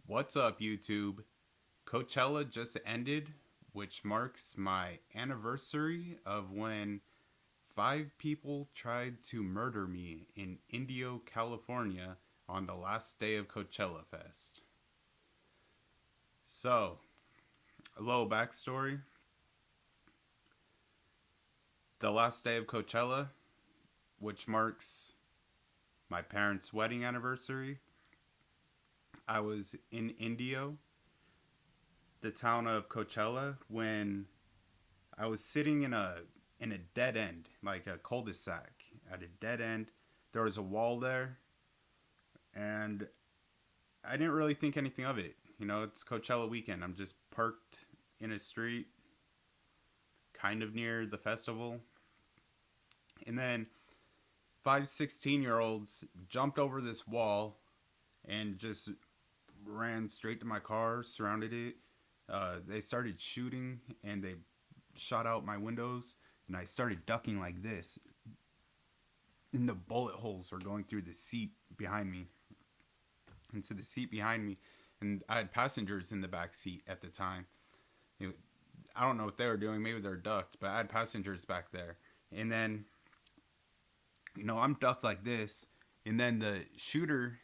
What's up, YouTube? Coachella just ended, which marks my anniversary of when 5 people tried to murder me in Indio, California on the last day of Coachella Fest. So, a little backstory. The last day of Coachella, which marks my parents' wedding anniversary, I was in Indio, the town of Coachella, when I was sitting in a dead end, like a cul-de-sac at a dead end. There was a wall there, and I didn't really think anything of it. It's Coachella weekend. I'm just parked in a street, kind of near the festival, and then 5 16-year-olds jumped over this wall and just ran straight to my car, surrounded it. They started shooting and they shot out my windows, and I started ducking like this, and the bullet holes were going through the seat behind me, into the seat behind me, and I had passengers in the back seat at the time. I don't know what they were doing. Maybe they're ducked, but I had passengers back there. And then, I'm ducked like this, and then the shooter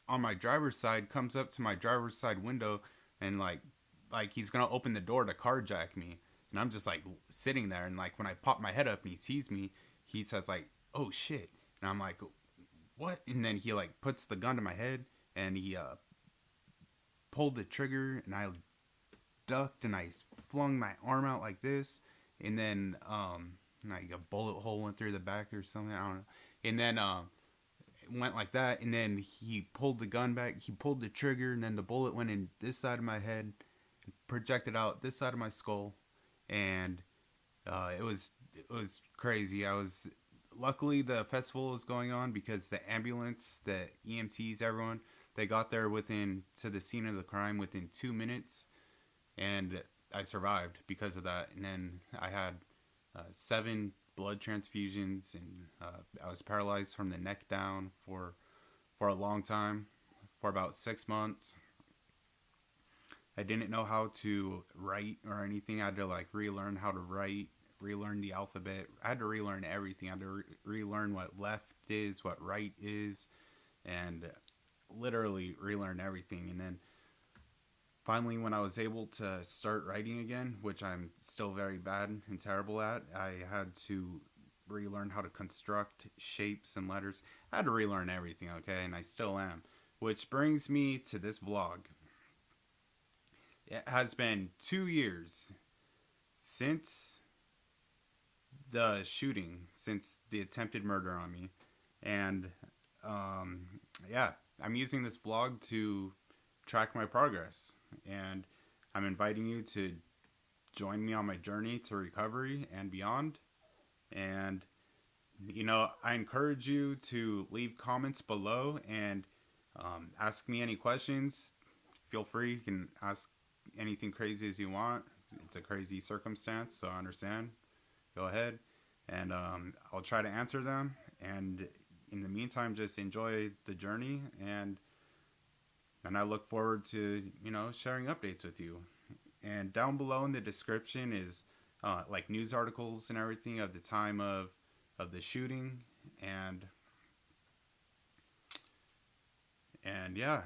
on my driver's side comes up to my driver's side window and like he's gonna open the door to carjack me, and I'm just like sitting there, and like when I pop my head up and he sees me, he says like, "Oh shit," and I'm like, "What?" And then he like puts the gun to my head, and he pulled the trigger, and I ducked and I flung my arm out like this, and then like a bullet hole went through the back or something. I don't know. And then it went like that, and then he pulled the gun back. He pulled the trigger, and then the bullet went in this side of my head, projected out this side of my skull, and it was crazy. I was luckily the festival was going on because the ambulance, the EMTs, everyone they got there within to the scene of the crime within 2 minutes, and I survived because of that. And then I had 7 blood transfusions, and I was paralyzed from the neck down for a long time, for about 6 months. I didn't know how to write or anything. I had to like relearn how to write, relearn the alphabet. I had to relearn everything. I had to relearn what left is, what right is, and literally relearn everything. And then finally, when I was able to start writing again, which I'm still very bad and terrible at, I had to relearn how to construct shapes and letters. I had to relearn everything, okay? And I still am. Which brings me to this vlog. It has been 2 years since the shooting, since the attempted murder on me. And um, yeah, I'm using this vlog to track my progress. And I'm inviting you to join me on my journey to recovery and beyond. And, I encourage you to leave comments below and ask me any questions. Feel free. You can ask anything crazy as you want. It's a crazy circumstance, so I understand. Go ahead, and I'll try to answer them. And in the meantime, just enjoy the journey, and I look forward to sharing updates with you. And down below in the description is like news articles and everything of the time of the shooting, and yeah,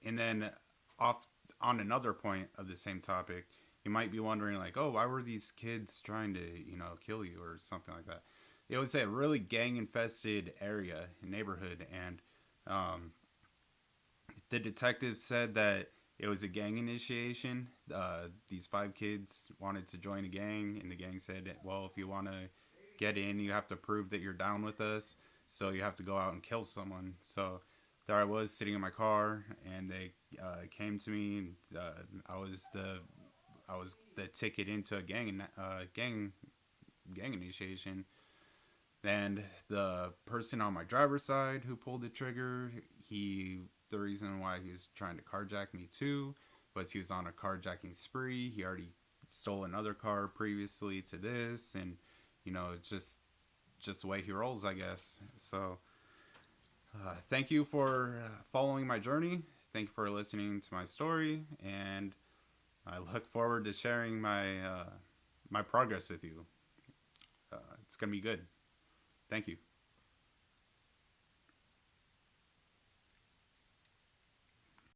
and then off on another point of the same topic, you might be wondering like, oh, why were these kids trying to kill you or something like that? It was a really gang infested area neighborhood, and um, the detective said that it was a gang initiation. These 5 kids wanted to join a gang, and the gang said, well, if you want to get in, you have to prove that you're down with us. So you have to go out and kill someone. So there I was sitting in my car, and they came to me. And, I was the ticket into a gang initiation. And the person on my driver's side who pulled the trigger, the reason why he was trying to carjack me too was he was on a carjacking spree. He already stole another car previously to this, and it's just the way he rolls, I guess. So thank you for following my journey. Thank you for listening to my story, and I look forward to sharing my progress with you. It's gonna be good. Thank you.